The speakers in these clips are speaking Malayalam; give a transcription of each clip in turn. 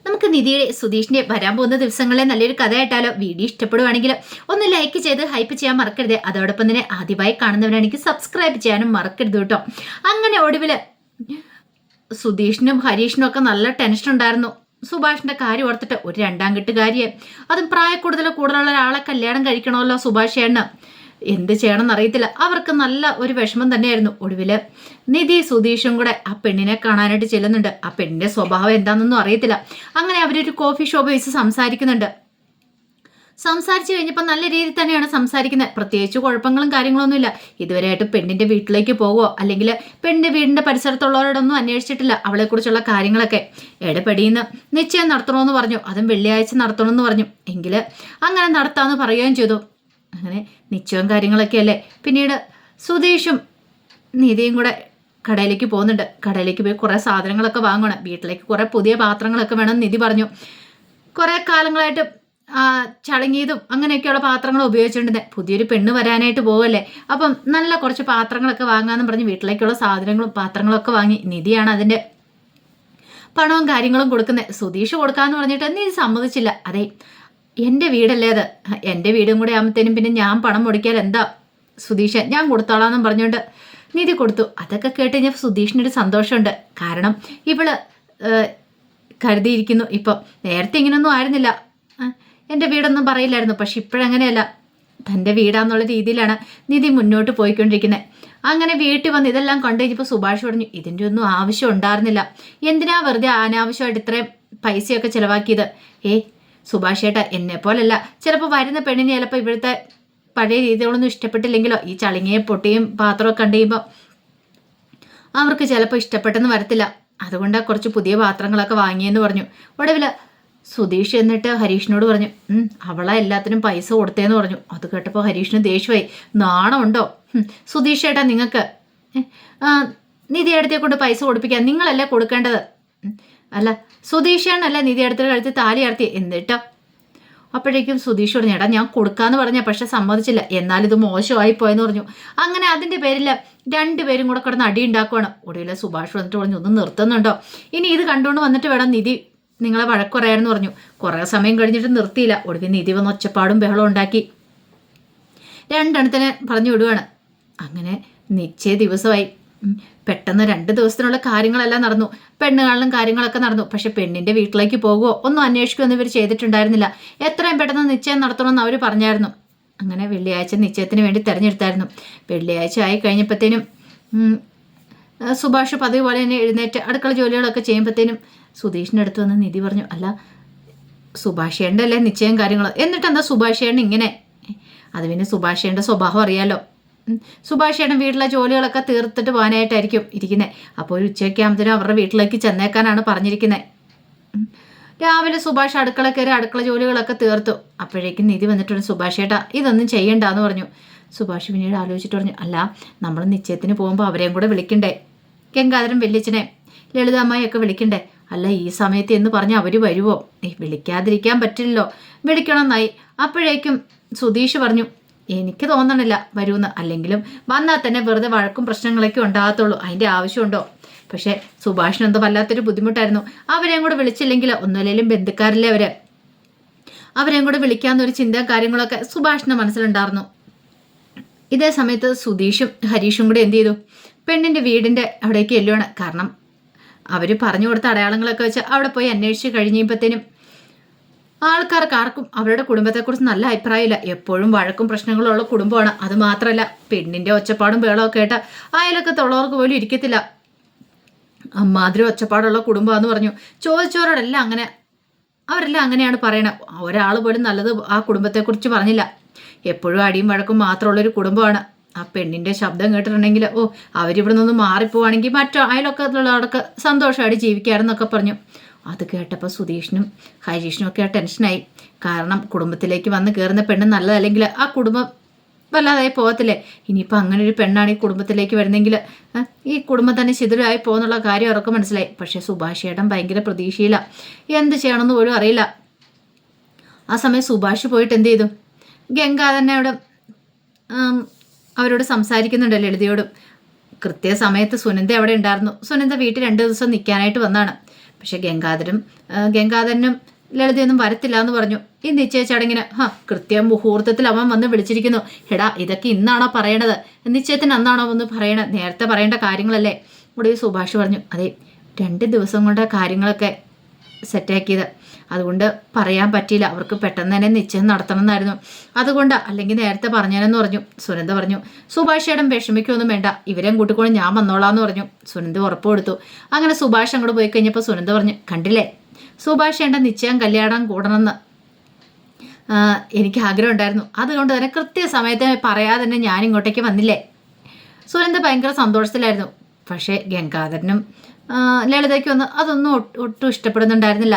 നമുക്ക് നിധിയുടെ സുധീഷിന്റെ വരാൻ പോകുന്ന ദിവസങ്ങളിലെ നല്ലൊരു കഥയായിട്ടാലോ? വീഡിയോ ഇഷ്ടപ്പെടുവാണെങ്കിൽ ഒന്ന് ലൈക്ക് ചെയ്ത് ഹൈപ്പ് ചെയ്യാൻ മറക്കരുത്. അതോടൊപ്പം തന്നെ ആദ്യമായി കാണുന്നവരാണെങ്കിൽ സബ്സ്ക്രൈബ് ചെയ്യാനും മറക്കരുത് കേട്ടോ. അങ്ങനെ ഒടുവിൽ സുധീഷിനും ഹരീഷിനും ഒക്കെ നല്ല ടെൻഷൻ ഉണ്ടായിരുന്നു. സുഭാഷിന്റെ കാര്യം ഓർത്തിട്ട് ഒരു രണ്ടാം കെട്ടുകാരിയെ, അതും കൂടുതലുള്ള ഒരാളെ കല്യാണം കഴിക്കണമല്ലോ സുഭാഷ് ചേട്ടന്. എന്ത് ചെയ്യണമെന്ന് അറിയത്തില്ല. അവർക്ക് നല്ല ഒരു വിഷമം തന്നെയായിരുന്നു. ഒടുവില് നിധി സുധീഷും കൂടെ ആ പെണ്ണിനെ കാണാനായിട്ട് ചെല്ലുന്നുണ്ട്. ആ പെണ്ണിന്റെ സ്വഭാവം എന്താണെന്നൊന്നും അറിയത്തില്ല. അങ്ങനെ അവരൊരു കോഫി ഷോപ്പ് വെച്ച് സംസാരിക്കുന്നുണ്ട്. സംസാരിച്ചു കഴിഞ്ഞപ്പോൾ നല്ല രീതിയിൽ തന്നെയാണ് സംസാരിക്കുന്നത്. പ്രത്യേകിച്ച് കുഴപ്പങ്ങളും കാര്യങ്ങളൊന്നുമില്ല. ഇതുവരെയായിട്ട് പെണ്ണിന്റെ വീട്ടിലേക്ക് പോകുമോ അല്ലെങ്കിൽ പെണ്ണിന്റെ വീടിന്റെ പരിസരത്തുള്ളവരോടൊന്നും അന്വേഷിച്ചിട്ടില്ല അവളെക്കുറിച്ചുള്ള കാര്യങ്ങളൊക്കെ. എടപെടിയെന്ന് നിശ്ചയം നടത്തണമെന്ന് പറഞ്ഞു. അതും വെള്ളിയാഴ്ച നടത്തണമെന്ന് പറഞ്ഞു. എങ്കിൽ അങ്ങനെ നടത്താമെന്ന് പറയുകയും ചെയ്തു. അങ്ങനെ നിശ്ചയവും കാര്യങ്ങളൊക്കെ അല്ലേ. പിന്നീട് സുധീഷും നിധിയും കൂടെ കടയിലേക്ക് പോകുന്നുണ്ട്. കടയിലേക്ക് പോയി കുറേ സാധനങ്ങളൊക്കെ വാങ്ങണം. വീട്ടിലേക്ക് കുറേ പുതിയ പാത്രങ്ങളൊക്കെ വേണം നിധി പറഞ്ഞു. കുറേ കാലങ്ങളായിട്ട് ചളങ്ങിയതും അങ്ങനെയൊക്കെയുള്ള പാത്രങ്ങൾ ഉപയോഗിച്ചിട്ടുണ്ട്. പുതിയൊരു പെണ്ണ് വരാനായിട്ട് പോവല്ലേ, അപ്പം നല്ല കുറച്ച് പാത്രങ്ങളൊക്കെ വാങ്ങാമെന്ന് പറഞ്ഞ് വീട്ടിലേക്കുള്ള സാധനങ്ങളും പാത്രങ്ങളൊക്കെ വാങ്ങി. നിധിയാണ് അതിൻ്റെ പണവും കാര്യങ്ങളും കൊടുക്കുന്നത്. സുധീഷ് കൊടുക്കാമെന്ന് പറഞ്ഞിട്ട് നിധി സമ്മതിച്ചില്ല. അതെ, എൻ്റെ വീടല്ലേ അത്, എൻ്റെ വീടും കൂടെ ആകുമ്പോഴത്തേനും പിന്നെ ഞാൻ പണം മുടക്കിയാൽ എന്താ സുധീഷ്, ഞാൻ കൊടുത്തോളാന്നും പറഞ്ഞുകൊണ്ട് നിധി കൊടുത്തു. അതൊക്കെ കേട്ട് കഴിഞ്ഞാൽ സുധീഷിനൊരു സന്തോഷമുണ്ട്. കാരണം ഇവള് കരുതിയിരിക്കുന്നു. ഇപ്പം നേരത്തെ ഇങ്ങനൊന്നും ആയിരുന്നില്ല, എൻ്റെ വീടൊന്നും പറയില്ലായിരുന്നു. പക്ഷെ ഇപ്പോഴങ്ങനെയല്ല, തൻ്റെ വീടാന്നുള്ള രീതിയിലാണ് നിധി മുന്നോട്ട് പോയിക്കൊണ്ടിരിക്കുന്നത്. അങ്ങനെ വീട്ടിൽ വന്ന് ഇതെല്ലാം കണ്ടു കഴിഞ്ഞപ്പോൾ സുഭാഷ് പറഞ്ഞു, ഇതിൻ്റെ ഒന്നും ആവശ്യം ഉണ്ടായിരുന്നില്ല. എന്തിനാ വെറുതെ അനാവശ്യമായിട്ട് ഇത്രയും പൈസയൊക്കെ ചിലവാക്കിയത്? സുഭാഷ് ഏട്ടാ, എന്നെ പോലല്ല, ചിലപ്പോൾ വരുന്ന പെണ്ണിന് ചിലപ്പോൾ ഇവിടുത്തെ പഴയ രീതികളൊന്നും ഇഷ്ടപ്പെട്ടില്ലെങ്കിലോ ഈ ചളിങ്ങിയ പൊട്ടിയും പാത്രമൊക്കെ കണ്ടു കഴിയുമ്പോൾ അവർക്ക് ചിലപ്പോൾ ഇഷ്ടപ്പെട്ടെന്ന് വരത്തില്ല. അതുകൊണ്ടാണ് കുറച്ച് പുതിയ പാത്രങ്ങളൊക്കെ വാങ്ങിയെന്ന് പറഞ്ഞു. ഒടുവിൽ സുധീഷ് എന്നിട്ട് ഹരീഷിനോട് പറഞ്ഞു, അവളെ എല്ലാത്തിനും പൈസ കൊടുത്തേന്ന് പറഞ്ഞു. അത് കേട്ടപ്പോൾ ഹരീഷിന് ദേഷ്യമായി. നാണമുണ്ടോ സുധീഷ് ഏട്ടാ നിങ്ങൾക്ക്? നിധി അടുത്തെ കൊണ്ട് പൈസ കൊടുപ്പിക്കാൻ നിങ്ങളല്ലേ കൊടുക്കേണ്ടത്? അല്ല, സുധീഷാണല്ലേ നിധി അടുത്ത കഴുത്ത് താലി അർത്തി. എന്നിട്ടോ? അപ്പോഴേക്കും സുധീഷ് പറഞ്ഞു, എടാ ഞാൻ കൊടുക്കാന്ന് പറഞ്ഞ, പക്ഷെ സമ്മതിച്ചില്ല. എന്നാലിത് മോശമായി പോയെന്ന് പറഞ്ഞു. അങ്ങനെ അതിൻ്റെ പേരിൽ രണ്ടുപേരും കൂടെ കിടന്ന് അടി ഉണ്ടാക്കുവാണ്. ഒടുവിൽ സുഭാഷ് വന്നിട്ട് പറഞ്ഞു, ഒന്ന് നിർത്തുന്നുണ്ടോ? ഇനി ഇത് കണ്ടുകൊണ്ട് വന്നിട്ട് വേണം നിധി നിങ്ങളെ വഴക്കുറയാന്ന് പറഞ്ഞു. കുറേ സമയം കഴിഞ്ഞിട്ട് നിർത്തിയില്ല. ഒടുവിൽ നിധി വന്ന് ഒച്ചപ്പാടും ബഹളം ഉണ്ടാക്കി രണ്ടെണ്ണത്തിനെ പറഞ്ഞു വിടുവാണ്. അങ്ങനെ നിശ്ചയ ദിവസമായി. പെട്ടെന്ന് 2 ദിവസത്തിനുള്ള കാര്യങ്ങളെല്ലാം നടന്നു. പെണ്ണ് കാണലും കാര്യങ്ങളൊക്കെ നടന്നു. പക്ഷെ പെണ്ണിന്റെ വീട്ടിലേക്ക് പോകുമോ ഒന്നും അന്വേഷിക്കുമെന്ന് ഇവർ ചെയ്തിട്ടുണ്ടായിരുന്നില്ല. എത്രയും പെട്ടെന്ന് നിശ്ചയം നടത്തണമെന്ന് അവർ പറഞ്ഞായിരുന്നു. അങ്ങനെ വെള്ളിയാഴ്ച നിശ്ചയത്തിന് വേണ്ടി തിരഞ്ഞെടുത്തായിരുന്നു. വെള്ളിയാഴ്ച ആയി കഴിഞ്ഞപ്പോഴത്തേനും സുഭാഷ് പതിവ് പോലെ തന്നെ എഴുന്നേറ്റ് അടുക്കള ജോലികളൊക്കെ ചെയ്യുമ്പോഴത്തേനും സുധീഷിൻ്റെ അടുത്ത് വന്ന് നിധി പറഞ്ഞു, അല്ല സുഭാഷേൻ്റെ അല്ലേ നിശ്ചയം കാര്യങ്ങൾ, എന്നിട്ട് എന്താ സുഭാഷേണ്ണ ഇങ്ങനെ? അത് പിന്നെ സുഭാഷേൻ്റെ സ്വഭാവം അറിയാലോ. സുഭാഷേട്ടൻ വീട്ടിലെ ജോലികളൊക്കെ തീർത്തിട്ട് പോകാനായിട്ടായിരിക്കും ഇരിക്കുന്നത്. അപ്പോൾ ഒരു ഉച്ചയ്ക്ക് ആകുമ്പോഴത്തേനും അവരുടെ വീട്ടിലേക്ക് ചെന്നേക്കാനാണ് പറഞ്ഞിരിക്കുന്നത്. രാവിലെ സുഭാഷ് അടുക്കള കയറി അടുക്കള ജോലികളൊക്കെ തീർത്തു. അപ്പോഴേക്കും നിധി വന്നിട്ടുണ്ട്, സുഭാഷേട്ടാ ഇതൊന്നും ചെയ്യണ്ടെന്ന് പറഞ്ഞു. സുഭാഷ് പിന്നീട് ആലോചിച്ചിട്ട് പറഞ്ഞു, അല്ല നമ്മൾ നിശ്ചയത്തിന് പോകുമ്പോൾ അവരെയും കൂടെ വിളിക്കണ്ടേ? ഗംഗാധരൻ വല്യച്ഛനെ ലളിതാമ്മയൊക്കെ വിളിക്കണ്ടേ? അല്ല ഈ സമയത്ത് എന്ന് പറഞ്ഞ് അവർ വരുമോ? വിളിക്കാതിരിക്കാൻ പറ്റില്ലല്ലോ, വിളിക്കണമെന്നായി. അപ്പോഴേക്കും സുധീഷ് പറഞ്ഞു, എനിക്ക് തോന്നണില്ല വരുമെന്ന്. അല്ലെങ്കിലും വന്നാൽ തന്നെ വെറുതെ വഴക്കും പ്രശ്നങ്ങളൊക്കെ ഉണ്ടാകത്തുള്ളൂ, അതിൻ്റെ ആവശ്യമുണ്ടോ? പക്ഷേ സുഭാഷിന് എന്തോ വല്ലാത്തൊരു ബുദ്ധിമുട്ടായിരുന്നു. അവരെയും കൂടെ വിളിച്ചില്ലെങ്കിൽ ഒന്നുമില്ലെങ്കിലും ബന്ധുക്കാരില്ലേ അവരെയും കൂടെ വിളിക്കാമെന്നൊരു ചിന്തയും കാര്യങ്ങളൊക്കെ സുഭാഷിൻ്റെ മനസ്സിലുണ്ടായിരുന്നു. ഇതേ സമയത്ത് സുധീഷും ഹരീഷും കൂടെ എന്ത് ചെയ്തു, പെണ്ണിൻ്റെ വീടിൻ്റെ അവിടേക്ക് ചെല്ലുവാണ്. കാരണം അവർ പറഞ്ഞു കൊടുത്ത അടയാളങ്ങളൊക്കെ വെച്ച് അവിടെ പോയി അന്വേഷിച്ച് കഴിഞ്ഞപ്പോഴത്തേനും ആൾക്കാർക്ക് ആർക്കും അവരുടെ കുടുംബത്തെക്കുറിച്ച് നല്ല അഭിപ്രായമില്ല. എപ്പോഴും വഴക്കും പ്രശ്നങ്ങളും ഉള്ള കുടുംബമാണ്. അത് മാത്രമല്ല പെണ്ണിൻ്റെ ഒച്ചപ്പാടും ബേളമൊക്കെ കേട്ട അയലൊക്കത്തുള്ളവർക്ക് പോലും ഇരിക്കത്തില്ല. അമ്മാതിരി ഒച്ചപ്പാടുള്ള കുടുംബമാണെന്ന് പറഞ്ഞു. ചോദിച്ചവരോടെല്ലാം അങ്ങനെ, അവരെല്ലാം അങ്ങനെയാണ് പറയണത്. ഒരാൾ പോലും നല്ലത് ആ കുടുംബത്തെക്കുറിച്ച് പറഞ്ഞില്ല. എപ്പോഴും അടിയും വഴക്കും മാത്രമുള്ളൊരു കുടുംബമാണ്. ആ പെണ്ണിൻ്റെ ശബ്ദം കേട്ടിട്ടുണ്ടെങ്കിൽ അവരിവിടെ നിന്ന് മാറിപ്പോവാണെങ്കിൽ മറ്റോ അയലൊക്കത്തുള്ളവർക്ക് സന്തോഷമായിട്ട് ജീവിക്കാമെന്നൊക്കെ പറഞ്ഞു. അത് കേട്ടപ്പോൾ സുധീഷിനും ഹരീഷിനും ഒക്കെ ടെൻഷനായി. കാരണം കുടുംബത്തിലേക്ക് വന്ന് കയറുന്ന പെണ്ണ് നല്ലതല്ലെങ്കിൽ ആ കുടുംബം വല്ലാതായി പോകത്തില്ലേ? ഇനിയിപ്പോൾ അങ്ങനെ ഒരു പെണ്ണാണ് ഈ കുടുംബത്തിലേക്ക് വരുന്നെങ്കിൽ ഈ കുടുംബം തന്നെ ശിഥിരമായി പോകുന്നുള്ള കാര്യം അവർക്ക് മനസ്സിലായി. പക്ഷേ സുഭാഷ് ഏട്ടൻ ഭയങ്കര പ്രതീക്ഷയില്ല, എന്ത് ചെയ്യണമെന്ന് പോലും അറിയില്ല. ആ സമയം സുഭാഷ് പോയിട്ട് എന്ത് ചെയ്തു, ഗംഗാധരനോട് അവരോട് സംസാരിക്കുന്നുണ്ട്, ലളിതയോടും. കൃത്യസമയത്ത് സുനന്ദ അവിടെ ഉണ്ടായിരുന്നു. സുനന്ദ വീട്ടിൽ 2 ദിവസം നിൽക്കാനായിട്ട് വന്നാണ്. പക്ഷെ ഗംഗാധരനും ലളിതയൊന്നും വരത്തില്ല എന്ന് പറഞ്ഞു. ഈ നിശ്ചയ ചടങ്ങിന് കൃത്യം മുഹൂർത്തത്തിൽ അവൻ വന്ന് വിളിച്ചിരിക്കുന്നു. എടാ ഇതൊക്കെ ഇന്നാണോ പറയണത്? നിശ്ചയത്തിന് അന്നാണോ ഒന്ന് പറയണത്? നേരത്തെ പറയേണ്ട കാര്യങ്ങളല്ലേ? ഇവിടെ സുഭാഷ് പറഞ്ഞു, അതെ 2 ദിവസം കൊണ്ട് കാര്യങ്ങളൊക്കെ സെറ്റാക്കിയത്, അതുകൊണ്ട് പറയാൻ പറ്റിയില്ല. അവർക്ക് പെട്ടെന്ന് തന്നെ നിശ്ചയം നടത്തണമെന്നായിരുന്നു, അതുകൊണ്ട് അല്ലെങ്കിൽ നേരത്തെ പറഞ്ഞാലെന്ന് പറഞ്ഞു. സുനന്ദ പറഞ്ഞു, സുഭാഷേടം വിഷമിക്കൊന്നും വേണ്ട, ഇവരെയും കൂട്ടിക്കൊണ്ട് ഞാൻ വന്നോളാന്ന് പറഞ്ഞു. സുനന്ദ ഉറപ്പ് കൊടുത്തു. അങ്ങനെ സുഭാഷ് അങ്ങോട്ട് പോയി കഴിഞ്ഞപ്പോൾ സുനന്ദ പറഞ്ഞു, കണ്ടില്ലേ സുഭാഷേണ്ട നിശ്ചയം കല്യാണം കൂടണമെന്ന് എനിക്ക് ആഗ്രഹം ഉണ്ടായിരുന്നു, അതുകൊണ്ട് തന്നെ കൃത്യസമയത്ത് പറയാതെ തന്നെ ഞാൻ ഇങ്ങോട്ടേക്ക് വന്നില്ലേ. സുനന്ദ ഭയങ്കര സന്തോഷത്തിലായിരുന്നു. പക്ഷേ ഗംഗാധരനും ലളിതയ്ക്കൊന്നും അതൊന്നും ഒട്ടും ഇഷ്ടപ്പെടുന്നുണ്ടായിരുന്നില്ല.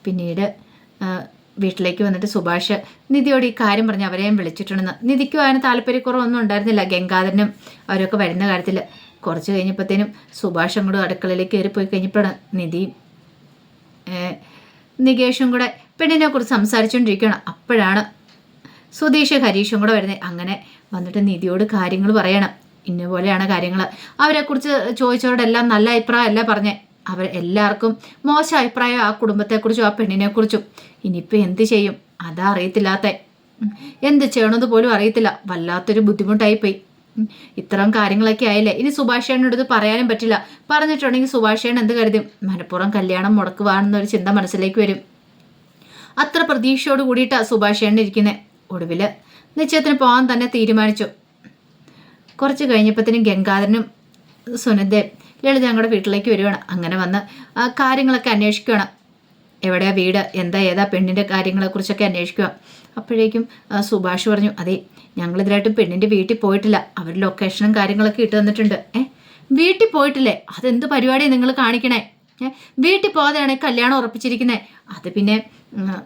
പിന്നീട് വീട്ടിലേക്ക് വന്നിട്ട് സുഭാഷ് നിധിയോട് ഈ കാര്യം പറഞ്ഞ് അവരെയും വിളിച്ചിട്ടുണ്ടെന്ന്. നിധിക്കും അതിന് താല്പര്യക്കുറവൊന്നും ഉണ്ടായിരുന്നില്ല ഗംഗാധരനും അവരൊക്കെ വരുന്ന കാര്യത്തിൽ. കുറച്ച് കഴിഞ്ഞപ്പോഴത്തേനും സുഭാഷ് അങ്ങോട്ട് അടുക്കളയിലേക്ക് കയറിപ്പോയി കഴിഞ്ഞപ്പോഴാണ് നിധിയും നികേഷും കൂടെ പെണ്ണിനെ കുറിച്ച് സംസാരിച്ചുകൊണ്ടിരിക്കുകയാണ്. അപ്പോഴാണ് സുധീഷ് ഹരീഷും കൂടെ വരുന്നത്. അങ്ങനെ വന്നിട്ട് നിധിയോട് കാര്യങ്ങൾ പറയണം, ഇന്ന പോലെയാണ് കാര്യങ്ങൾ. അവരെക്കുറിച്ച് ചോദിച്ചവരോടെല്ലാം നല്ല അഭിപ്രായമല്ല പറഞ്ഞേ, അവർ എല്ലാവർക്കും മോശം അഭിപ്രായം ആ കുടുംബത്തെക്കുറിച്ചും ആ പെണ്ണിനെക്കുറിച്ചും. ഇനിയിപ്പോൾ എന്ത് ചെയ്യും അതാ അറിയത്തില്ലാത്ത, എന്ത് ചെയ്യണമെന്ന് പോലും അറിയത്തില്ല. വല്ലാത്തൊരു ബുദ്ധിമുട്ടായിപ്പോയി. ഇത്തരം കാര്യങ്ങളൊക്കെ ആയില്ലേ, ഇനി സുഭാഷേനോട് ഇത് പറയാനും പറ്റില്ല. പറഞ്ഞിട്ടുണ്ടെങ്കിൽ സുഭാഷേൻ എന്ത് കരുതും? മനഃപൂർവ്വം കല്യാണം മുടക്കുവാണെന്നൊരു ചിന്ത മനസ്സിലേക്ക് വരും. അത്ര പ്രതീക്ഷയോട് കൂടിയിട്ടാണ് സുഭാഷേൻ ഇരിക്കുന്നത്. ഒടുവിൽ നിശ്ചയത്തിന് പോകാൻ തന്നെ തീരുമാനിച്ചു. കുറച്ച് കഴിഞ്ഞപ്പോഴത്തേനും ഗംഗാധരനും സുനന്ദയും ലളിത ഞങ്ങളുടെ വീട്ടിലേക്ക് വരുവാണ്. അങ്ങനെ വന്ന് കാര്യങ്ങളൊക്കെ അന്വേഷിക്കുകയാണ്. എവിടെയാ വീട്, എന്താ ഏതാ പെണ്ണിൻ്റെ കാര്യങ്ങളെക്കുറിച്ചൊക്കെ അന്വേഷിക്കുക. അപ്പോഴേക്കും സുഭാഷ് പറഞ്ഞു, അതെ ഞങ്ങളിതിലായിട്ടും പെണ്ണിൻ്റെ വീട്ടിൽ പോയിട്ടില്ല, അവർ ലൊക്കേഷനും കാര്യങ്ങളൊക്കെ ഇട്ട് തന്നിട്ടുണ്ട്. വീട്ടിൽ പോയിട്ടില്ലേ? അതെന്ത് പരിപാടിയാണ് നിങ്ങൾ കാണിക്കണേ? വീട്ടിൽ പോകാതെയാണ് കല്യാണം ഉറപ്പിച്ചിരിക്കുന്നത്. അത് പിന്നെ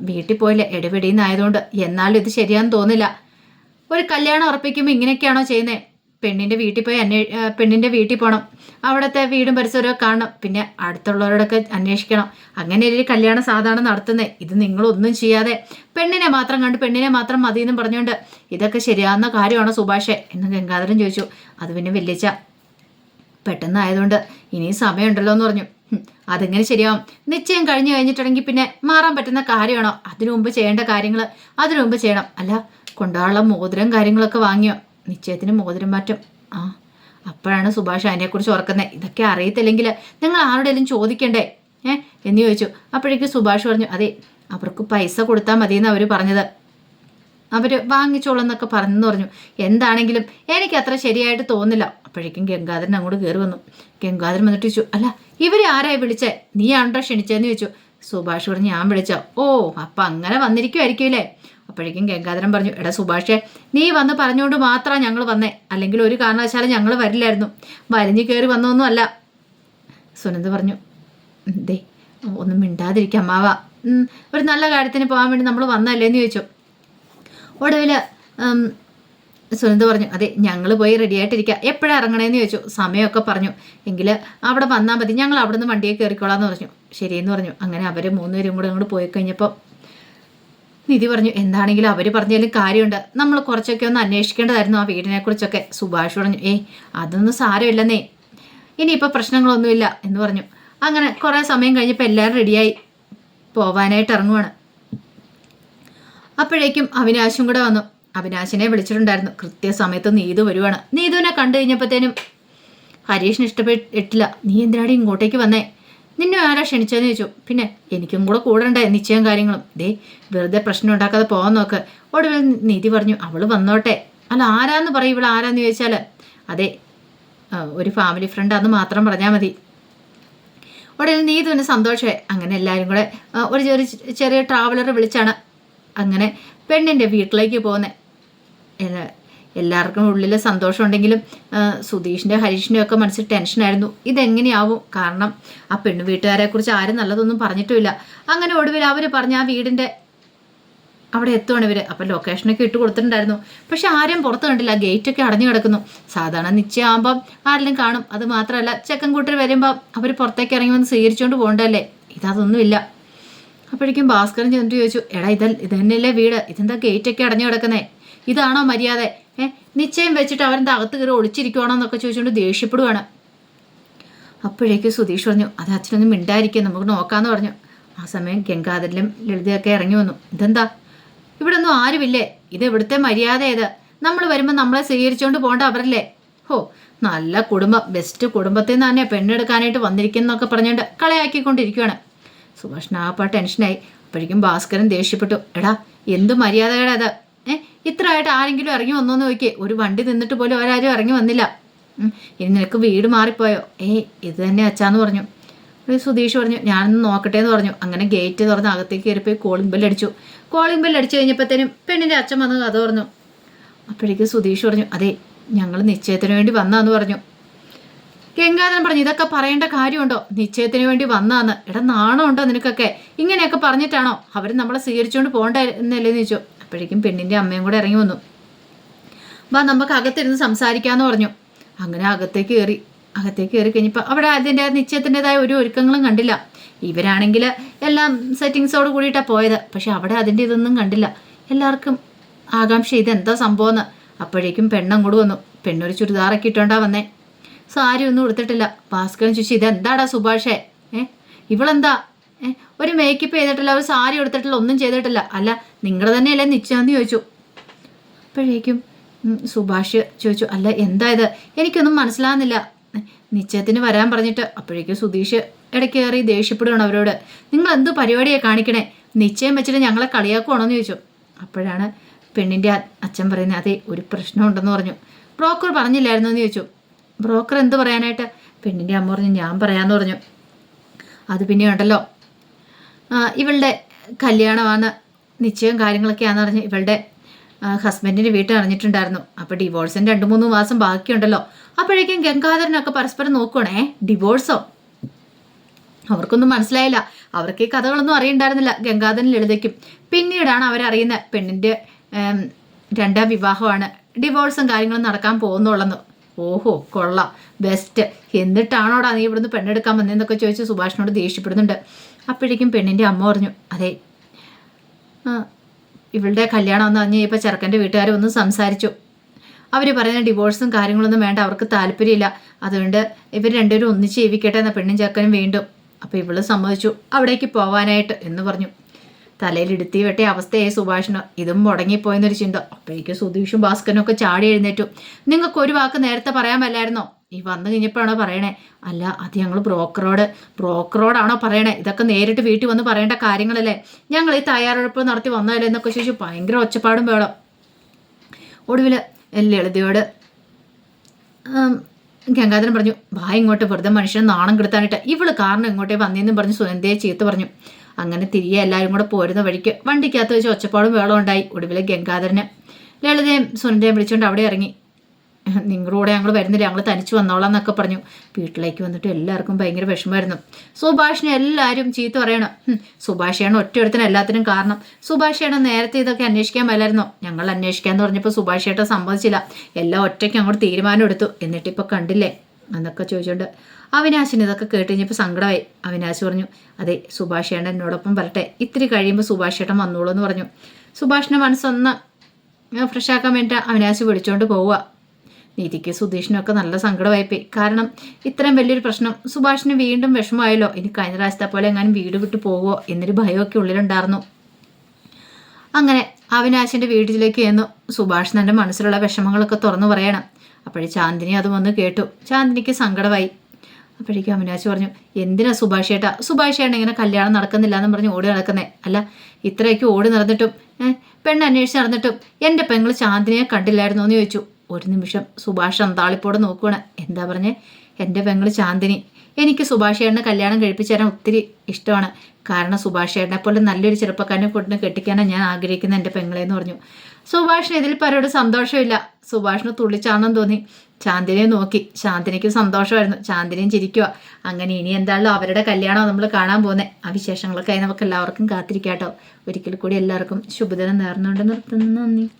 വീട്ടിൽ പോയില്ലേ, ഇടപെടിയെന്നായതുകൊണ്ട്. എന്നാലും ഇത് ശരിയാന്ന് തോന്നില്ല. ഒരു കല്യാണം ഉറപ്പിക്കുമ്പോൾ ഇങ്ങനെയൊക്കെയാണോ ചെയ്യുന്നത്? പെണ്ണിൻ്റെ വീട്ടിൽ പോയി പെണ്ണിൻ്റെ വീട്ടിൽ പോകണം, അവിടുത്തെ വീടും പരിസരവും കാണണം, പിന്നെ അടുത്തുള്ളവരോടൊക്കെ അന്വേഷിക്കണം. അങ്ങനെ ഒരു കല്യാണം സാധാരണ നടത്തുന്നത്. ഇത് നിങ്ങളൊന്നും ചെയ്യാതെ പെണ്ണിനെ മാത്രം കണ്ട് പെണ്ണിനെ മാത്രം മതിയെന്നും പറഞ്ഞുകൊണ്ട് ഇതൊക്കെ ശരിയാവുന്ന കാര്യമാണോ സുഭാഷേ എന്ന് ഗംഗാധരൻ ചോദിച്ചു. അത് പിന്നെ വല്യച്ച പെട്ടെന്നായതുകൊണ്ട് ഇനിയും സമയമുണ്ടല്ലോ എന്ന് പറഞ്ഞു. അതെങ്ങനെ ശരിയാവും? നിശ്ചയം കഴിഞ്ഞിട്ടുണ്ടെങ്കിൽ പിന്നെ മാറാൻ പറ്റുന്ന കാര്യമാണോ? അതിനു മുമ്പ് ചെയ്യേണ്ട കാര്യങ്ങൾ അതിനു മുമ്പ് ചെയ്യണം. അല്ല കൊണ്ടുപോകാനുള്ള മോതിരം കാര്യങ്ങളൊക്കെ വാങ്ങിയോ? നിശ്ചയത്തിന് മോതിരം മാറ്റം. അപ്പോഴാണ് സുഭാഷ് അതിനെക്കുറിച്ച് ഓർക്കുന്നത്. ഇതൊക്കെ അറിയത്തില്ലെങ്കിൽ നിങ്ങൾ ആരുടെയും ചോദിക്കണ്ടേ എന്ന് ചോദിച്ചു. അപ്പോഴേക്കും സുഭാഷ് പറഞ്ഞു, അതെ അവർക്ക് പൈസ കൊടുത്താൽ മതിയെന്ന് അവർ പറഞ്ഞത്, അവർ വാങ്ങിച്ചോളെന്നൊക്കെ പറഞ്ഞെന്ന് പറഞ്ഞു. എന്താണെങ്കിലും എനിക്ക് അത്ര ശരിയായിട്ട് തോന്നില്ല. അപ്പോഴേക്കും ഗംഗാധരൻ അങ്ങോട്ട് കയറി വന്നു. ഗംഗാധരൻ വന്നിട്ട് ചോദിച്ചു, അല്ല ഇവരെ ആരായി വിളിച്ചേ? നീ ആണ്ടോ ക്ഷണിച്ചതെന്ന് ചോദിച്ചു. സുഭാഷ് പറഞ്ഞു, ഞാൻ വിളിച്ചോ? ഓ അപ്പം അങ്ങനെ വന്നിരിക്കുമായിരിക്കുമല്ലേ? അപ്പോഴേക്കും ഗംഗാധരൻ പറഞ്ഞു, എടാ സുഭാഷേ നീ വന്ന് പറഞ്ഞുകൊണ്ട് മാത്രമാണ് ഞങ്ങൾ വന്നേ, അല്ലെങ്കിൽ ഒരു കാരണവശാലും ഞങ്ങൾ വരില്ലായിരുന്നു. വലിഞ്ഞു കയറി വന്നൊന്നും അല്ല. സുനന്ദ പറഞ്ഞു, ദേ ഒന്നും മിണ്ടാതിരിക്കാം അമ്മാവ, ഒരു നല്ല കാര്യത്തിന് പോകാൻ വേണ്ടി നമ്മൾ വന്നല്ലേന്ന് ചോദിച്ചു. ഒടുവിൽ സുനന്ദ പറഞ്ഞു, അതെ ഞങ്ങൾ പോയി റെഡി ആയിട്ടിരിക്കുക, എപ്പോഴാണ് ഇറങ്ങണേന്ന് ചോദിച്ചു. സമയമൊക്കെ പറഞ്ഞു. എങ്കിൽ അവിടെ വന്നാൽ മതി, ഞങ്ങൾ അവിടെ നിന്ന് വണ്ടിയെ കയറിക്കോളാന്ന് പറഞ്ഞു. ശരിയെന്ന് പറഞ്ഞു. അങ്ങനെ അവർ 3 പേരും കൂടെ അങ്ങോട്ട് പോയി കഴിഞ്ഞപ്പോൾ നിധി പറഞ്ഞു, എന്താണെങ്കിലും അവർ പറഞ്ഞാലും കാര്യമുണ്ട്, നമ്മൾ കുറച്ചൊക്കെ ഒന്ന് അന്വേഷിക്കേണ്ടതായിരുന്നു ആ വീടിനെക്കുറിച്ചൊക്കെ. സുഭാഷ് പറഞ്ഞു, അതൊന്നും സാരമില്ലെന്നേ, ഇനിയിപ്പോൾ പ്രശ്നങ്ങളൊന്നുമില്ല എന്ന് പറഞ്ഞു. അങ്ങനെ കുറേ സമയം കഴിഞ്ഞപ്പോൾ എല്ലാവരും റെഡിയായി പോവാനായിട്ട് ഇറങ്ങുവാണ്. അപ്പോഴേക്കും അവിനാശും കൂടെ വന്നു. അവിനാശിനെ വിളിച്ചിട്ടുണ്ടായിരുന്നു. കൃത്യസമയത്ത് നീതു വരുവാണ്. നീതുവിനെ കണ്ടു കഴിഞ്ഞപ്പോഴത്തേനും ഹരീഷിന് ഇഷ്ടപ്പെട്ടില്ല. നീ എന്തിനാടി ഇങ്ങോട്ടേക്ക് വന്നേ? നിന്നെ ആരാ ക്ഷണിച്ചതെന്ന് ചോദിച്ചു. പിന്നെ എനിക്കും കൂടെ കൂടണ്ടേ നിശ്ചയം കാര്യങ്ങളും. വെറുതെ പ്രശ്നം ഉണ്ടാക്കാതെ പോകാൻ നോക്ക്. ഒടുവിൽ നീതി പറഞ്ഞു, അവൾ വന്നോട്ടെ. അല്ല ആരാന്ന് പറയും, ഇവിടെ ആരാന്ന് ചോദിച്ചാൽ അതെ ഒരു ഫാമിലി ഫ്രണ്ടാന്ന് മാത്രം പറഞ്ഞാൽ മതി. ഒടുവിൽ നീതുവിന് സന്തോഷമായി. അങ്ങനെ എല്ലാവരും കൂടെ ഒരു ചെറിയ ട്രാവലർ വിളിച്ചാണ് അങ്ങനെ പെണ്ണിൻ്റെ വീട്ടിലേക്ക് പോകുന്നത്. എല്ലാവർക്കും ഉള്ളിൽ സന്തോഷമുണ്ടെങ്കിലും സുധീഷിൻ്റെ ഹരീഷിൻ്റെ ഒക്കെ മനസ്സിൽ ടെൻഷനായിരുന്നു. ഇതെങ്ങനെയാവും? കാരണം ആ പെണ്ണു വീട്ടുകാരെക്കുറിച്ച് ആരും നല്ലതൊന്നും പറഞ്ഞിട്ടുമില്ല. അങ്ങനെ ഒടുവിൽ അവർ പറഞ്ഞ ആ വീടിൻ്റെ അവിടെ എത്തുവാണ് ഇവർ. അപ്പം ലൊക്കേഷനൊക്കെ ഇട്ട് കൊടുത്തിട്ടുണ്ടായിരുന്നു. പക്ഷെ ആരും പുറത്ത് കണ്ടില്ല, ഗേറ്റൊക്കെ അടഞ്ഞു കിടക്കുന്നു. സാധാരണ നിശ്ചയമാകുമ്പം ആരെങ്കിലും കാണും. അത് മാത്രമല്ല ചെക്കൻ കൂട്ടർ വരുമ്പോൾ അവർ പുറത്തേക്ക് ഇറങ്ങി വന്ന് സ്വീകരിച്ചുകൊണ്ട് പോകണ്ടല്ലേ, ഇതൊന്നുമില്ല. അപ്പോഴേക്കും ഭാസ്കരൻ ചെന്നിട്ട് ചോദിച്ചു, എടാ ഇതന്നെയല്ലേ വീട്, ഇതെന്താ ഗേറ്റൊക്കെ അടഞ്ഞു കിടക്കുന്നേ? ഇതാണോ മര്യാദ? നിശ്ചയം വെച്ചിട്ട് അവരെന്താ അകത്ത് കയറി ഒളിച്ചിരിക്കുവാണോ എന്നൊക്കെ ചോദിച്ചുകൊണ്ട് ദേഷ്യപ്പെടുവാണ്. അപ്പോഴേക്ക് സുധീഷ് പറഞ്ഞു അത് അച്ഛനൊന്നും മിണ്ടായിരിക്കും, നമുക്ക് നോക്കാമെന്ന് പറഞ്ഞു. ആ സമയം ഗംഗാധരനും ലളിതയൊക്കെ ഇറങ്ങി വന്നു. ഇതെന്താ ഇവിടെ ഒന്നും ആരുമില്ലേ? ഇത് ഇവിടുത്തെ മര്യാദ ഏത്? നമ്മൾ വരുമ്പോൾ നമ്മളെ സ്വീകരിച്ചുകൊണ്ട് പോകേണ്ട അവരല്ലേ? ഹോ, നല്ല കുടുംബം, ബെസ്റ്റ് കുടുംബത്തിൽ നിന്ന് തന്നെ പെണ്ണെടുക്കാനായിട്ട് വന്നിരിക്കുന്നൊക്കെ പറഞ്ഞുകൊണ്ട് കളയാക്കിക്കൊണ്ടിരിക്കുകയാണ്. സുഭാഷിന് ആപ്പാ ടെൻഷനായി. അപ്പോഴേക്കും ഭാസ്കരൻ ദേഷ്യപ്പെട്ടു. എടാ, എന്ത് മര്യാദയുടെ അത്? ഇത്രയായിട്ട് ആരെങ്കിലും ഇറങ്ങി വന്നോന്ന് നോക്കിയേ? ഒരു വണ്ടി നിന്നിട്ട് പോലും അവരാരും ഇറങ്ങി വന്നില്ല. ഇനി നിനക്ക് വീട് മാറിപ്പോയോ? ഇത് തന്നെ അച്ഛാന്ന് പറഞ്ഞു. സുധീഷ് പറഞ്ഞു ഞാനൊന്ന് നോക്കട്ടെ എന്ന് പറഞ്ഞു. അങ്ങനെ ഗേറ്റ് തുറന്ന് അകത്തേക്ക് കയറിപ്പോയി കോളിംഗ് ബെല്ലടിച്ചു. കോളിംഗ് ബെല്ലടിച്ചു കഴിഞ്ഞപ്പോഴത്തേനും പെണ്ണിൻ്റെ അച്ഛൻ വന്ന് കഥ പറഞ്ഞു. അപ്പോഴേക്ക് സുധീഷ് പറഞ്ഞു അതെ, ഞങ്ങൾ നിശ്ചയത്തിന് വേണ്ടി വന്നാന്ന് പറഞ്ഞു. ഗംഗാധരൻ പറഞ്ഞു ഇതൊക്കെ പറയേണ്ട കാര്യമുണ്ടോ? നിശ്ചയത്തിന് വേണ്ടി വന്നാന്ന്. എടാ, നാണമുണ്ടോ നിനക്കൊക്കെ? ഇങ്ങനെയൊക്കെ പറഞ്ഞിട്ടാണോ അവർ നമ്മളെ സ്വീകരിച്ചുകൊണ്ട് പോകണ്ടെന്നല്ലേന്ന് ചോദിച്ചു. അപ്പോഴേക്കും പെണ്ണിൻ്റെ അമ്മയും കൂടെ ഇറങ്ങി വന്നു. വാ, നമുക്ക് അകത്തിരുന്ന് സംസാരിക്കാമെന്ന് പറഞ്ഞു. അങ്ങനെ അകത്തേക്ക് കയറി കഴിഞ്ഞപ്പോൾ അവിടെ അതിൻ്റെ നിശ്ചയത്തിൻ്റെതായ ഒരു ഒരുക്കങ്ങളും കണ്ടില്ല. ഇവരാണെങ്കിൽ എല്ലാം സെറ്റിങ്സോട് കൂടിയിട്ടാണ് പോയത്. പക്ഷെ അവിടെ അതിൻ്റെ ഇതൊന്നും കണ്ടില്ല. എല്ലാവർക്കും ആകാംക്ഷ ഇതെന്താ സംഭവമെന്ന്. അപ്പോഴേക്കും പെണ്ണങ്ങോട്ട് വന്നു. പെണ്ണൊരു ചുരിദാറൊക്കെ ഇട്ടോണ്ടാ വന്നേ. സാരി ഒന്നും എടുത്തിട്ടില്ല. ഭാസ്കരൻ ചോദിച്ചു ഇതെന്താടാ സുഭാഷേ? ഇവളെന്താ ഒരു മേക്കപ്പ് ചെയ്തിട്ടില്ല, ഒരു സാരി എടുത്തിട്ടില്ല, ഒന്നും ചെയ്തിട്ടില്ല. അല്ല, നിങ്ങളുടെ തന്നെയല്ലേ നിശ്ചയാന്ന് ചോദിച്ചു. അപ്പോഴേക്കും സുഭാഷ് ചോദിച്ചു അല്ല എന്താ ഇത്? എനിക്കൊന്നും മനസ്സിലാകുന്നില്ല. നിശ്ചയത്തിന് വരാൻ പറഞ്ഞിട്ട്. അപ്പോഴേക്കും സുധീഷ് ഇടയ്ക്ക് കയറി ദേഷ്യപ്പെടുകയാണ് അവരോട്. നിങ്ങൾ എന്ത് പരിപാടിയാണ് കാണിക്കണേ? നിശ്ചയം വെച്ചിട്ട് ഞങ്ങളെ കളിയാക്കുവാണോന്ന് ചോദിച്ചു. അപ്പോഴാണ് പെണ്ണിൻ്റെ അച്ഛൻ പറയുന്നത് അതെ, ഒരു പ്രശ്നമുണ്ടെന്ന് പറഞ്ഞു. ബ്രോക്കർ പറഞ്ഞില്ലായിരുന്നു എന്ന് ചോദിച്ചു. ബ്രോക്കർ എന്ത് പറയാനായിട്ട്? പെണ്ണിൻ്റെ അമ്മ പറഞ്ഞു ഞാൻ പറയാമെന്ന് പറഞ്ഞു. അത് പിന്നെ ഉണ്ടല്ലോ, ഇവളുടെ കല്യാണമാണ്, നിശ്ചയം കാര്യങ്ങളൊക്കെയാണെന്ന് പറഞ്ഞ് ഇവളുടെ ഹസ്ബൻഡിൻ്റെ വീട്ടിൽ അറിഞ്ഞിട്ടുണ്ടായിരുന്നു. അപ്പോൾ ഡിവോഴ്സിന് 2-3 മാസം ബാക്കിയുണ്ടല്ലോ. അപ്പോഴേക്കും ഗംഗാധരനൊക്കെ പരസ്പരം നോക്കുവാണേ. ഡിവോഴ്സോ? അവർക്കൊന്നും മനസ്സിലായില്ല. അവർക്ക് ഈ കഥകളൊന്നും അറിയണ്ടായിരുന്നില്ല ഗംഗാധരൻ ലളിതയ്ക്കും. പിന്നീടാണ് അവരറിയുന്നത് പെണ്ണിൻ്റെ 2ാം വിവാഹമാണ്, ഡിവോഴ്സും കാര്യങ്ങളും നടക്കാൻ പോകുന്നുള്ളെന്ന്. ഓഹോ, കൊള്ളാം, ബെസ്റ്റ്. എന്നിട്ടാണോടാ നീ ഇവിടുന്ന് പെണ്ണെടുക്കാൻ വന്നതെന്നൊക്കെ ചോദിച്ച് സുഭാഷിനോട് ദേഷ്യപ്പെടുന്നുണ്ട്. അപ്പോഴേക്കും പെണ്ണിൻ്റെ അമ്മ പറഞ്ഞു അതെ, ഇവളുടെ കല്യാണം എന്ന് പറഞ്ഞ് ഇപ്പോൾ ചെറുക്കൻ്റെ വീട്ടുകാർ ഒന്ന് സംസാരിച്ചു. അവർ പറയുന്ന ഡിവോഴ്സും കാര്യങ്ങളൊന്നും വേണ്ട, അവർക്ക് താല്പര്യമില്ല. അതുകൊണ്ട് ഇവർ രണ്ടുപേരും ഒന്നിച്ച് ജീവിക്കട്ടെ എന്ന പെണ്ണും ചെറുക്കനും വീണ്ടും. അപ്പോൾ ഇവള് സമ്മതിച്ചു അവിടേക്ക് പോകാനായിട്ട് എന്ന് പറഞ്ഞു. തലയിൽ ഇടുത്തി വെട്ടിയ അവസ്ഥയായി സുഭാഷിന്. ഇതും മുടങ്ങിപ്പോയെന്നൊരു ചിന്ത. അപ്പോഴേക്കും സുധീഷും ഭാസ്കരനും ഒക്കെ ചാടി എഴുന്നേറ്റു. നിങ്ങൾക്ക് ഒരു വാക്ക് നേരത്തെ പറയാൻ മേലായിരുന്നോ? ഈ വന്നു കഴിഞ്ഞപ്പോഴാണോ പറയണേ? അല്ല, അത് ഞങ്ങൾ ബ്രോക്കറോടാണോ പറയണേ? ഇതൊക്കെ നേരിട്ട് വീട്ടിൽ വന്ന് പറയേണ്ട കാര്യങ്ങളല്ലേ? ഞങ്ങൾ ഈ തയ്യാറെടുപ്പ് നടത്തി വന്നതല്ലേ എന്നൊക്കെ ചോദിച്ചു. ഭയങ്കര ഒച്ചപ്പാടും വേണം. ഒടുവിൽ ലളിതയോട് ഗംഗാധരൻ പറഞ്ഞു വാ ഇങ്ങോട്ട്, വെറുതെ മനുഷ്യനെ നാണം കെടുത്താനിട്ട് ഇവള് കാരണം ഇങ്ങോട്ടേ വന്നേന്നും പറഞ്ഞ് സുനന്ദയെ ചീത്ത പറഞ്ഞു. അങ്ങനെ തിരികെ എല്ലാവരും കൂടെ പോരുന്ന വഴിക്ക് വണ്ടിക്കകത്ത് വെച്ച് ഒച്ചപ്പാടും വേളം ഉണ്ടായി. ഒടുവിൽ ഗംഗാധരന് ലളിതയും സുനന്ദയും വിളിച്ചുകൊണ്ട് അവിടെ ഇറങ്ങി. നിങ്ങളുടെ കൂടെ ഞങ്ങൾ വരുന്നില്ല, ഞങ്ങൾ തനിച്ച് വന്നോളാം എന്നൊക്കെ പറഞ്ഞു. വീട്ടിലേക്ക് വന്നിട്ട് എല്ലാവർക്കും ഭയങ്കര വിഷമമായിരുന്നു. സുഭാഷിനെ എല്ലാവരും ചീത്ത പറയണം. സുഭാഷയാണ് ഒറ്റയെടുത്തിന് എല്ലാത്തിനും കാരണം. സുഭാഷയാണ് നേരത്തെ ഇതൊക്കെ അന്വേഷിക്കാൻ മേലായിരുന്നോ? ഞങ്ങൾ അന്വേഷിക്കാന്ന് പറഞ്ഞപ്പോൾ സുഭാഷേട്ട സമ്മതിച്ചില്ല. എല്ലാം ഒറ്റയ്ക്ക് അങ്ങോട്ട് തീരുമാനം എടുത്തു. എന്നിട്ടിപ്പോൾ കണ്ടില്ലേ എന്നൊക്കെ ചോദിച്ചുകൊണ്ട് അവിനാശിന് ഇതൊക്കെ കേട്ട് കഴിഞ്ഞപ്പോൾ സങ്കടമായി. അവിനാശ് പറഞ്ഞു അതെ, സുഭാഷേട്ടൻ എന്നോടൊപ്പം വരട്ടെ, ഇത്തിരി കഴിയുമ്പോൾ സുഭാഷേട്ടൻ വന്നോളൂ എന്ന് പറഞ്ഞു. സുഭാഷിൻ്റെ മനസ്സൊന്ന് ഫ്രഷാക്കാൻ വേണ്ടി അവിനാശ് വിളിച്ചുകൊണ്ട് പോവുക. നീതിക്ക് സുധീഷിനൊക്കെ നല്ല സങ്കടമായിപ്പോയി. കാരണം ഇത്രയും വലിയൊരു പ്രശ്നം സുഭാഷിന് വീണ്ടും വിഷമമായല്ലോ. ഇനി കഴിഞ്ഞ പ്രാവശ്യത്തെ പോലെ എങ്ങാനും വീട് വിട്ട് പോവുമോ എന്നൊരു ഭയമൊക്കെ ഉള്ളിലുണ്ടായിരുന്നു. അങ്ങനെ അവിനാശിൻ്റെ വീട്ടിലേക്ക് ചെന്നു. സുഭാഷ് തൻ്റെ മനസ്സിലുള്ള വിഷമങ്ങളൊക്കെ തുറന്നു പറയണം. അപ്പോഴേ ചാന്ദിനി അത് വന്ന് കേട്ടു. ചാന്ദിനിക്ക് സങ്കടമായി. അപ്പോഴേക്കും അവിനാശ് പറഞ്ഞു എന്തിനാ സുഭാഷേട്ട ഇങ്ങനെ കല്യാണം നടക്കുന്നില്ല എന്ന് പറഞ്ഞ് ഓടി നടക്കുന്നേ? അല്ല, ഇത്രയൊക്കെ ഓടി നടന്നിട്ടും പെണ്ണ് അന്വേഷിച്ച് നടന്നിട്ടും എൻ്റെ പെങ്ങൾ ചാന്ദിനിയെ കണ്ടില്ലായിരുന്നോ എന്ന് ചോദിച്ചു. ഒരു നിമിഷം സുഭാഷ് അന്താളിപ്പോടെ നോക്കുകയാണ്. എന്താ പറഞ്ഞേ? എൻ്റെ പെങ്ങൾ ചാന്ദിനി. എനിക്ക് സുഭാഷേട്ടനെ കല്യാണം കഴിപ്പിച്ചു തരാൻ ഒത്തിരി ഇഷ്ടമാണ്. കാരണം സുഭാഷേട്ടനെ പോലെ നല്ലൊരു ചെറുപ്പക്കാരനെ കൊണ്ട് കെട്ടിക്കാനാണ് ഞാൻ ആഗ്രഹിക്കുന്ന എൻ്റെ പെങ്ങളെന്ന് പറഞ്ഞു. സുഭാഷിന് ഇതിൽ പരോട് സന്തോഷമില്ല. സുഭാഷിന് തുള്ളിച്ചാണെന്ന് തോന്നി. ചാന്ദിനിയെ നോക്കി. ചാന്ദിനിക്ക് സന്തോഷമായിരുന്നു. ചാന്ദിനിയും ചിരിക്കുക. അങ്ങനെ ഇനി എന്താണല്ലോ അവരുടെ കല്യാണം നമ്മൾ കാണാൻ പോകുന്നത്. ആ വിശേഷങ്ങളൊക്കെ നമുക്ക് എല്ലാവർക്കും കാത്തിരിക്കാട്ടോ. ഒരിക്കൽ കൂടി എല്ലാവർക്കും ശുഭദിനം നേർന്നുകൊണ്ട് നിർത്തുന്നു. നന്ദി.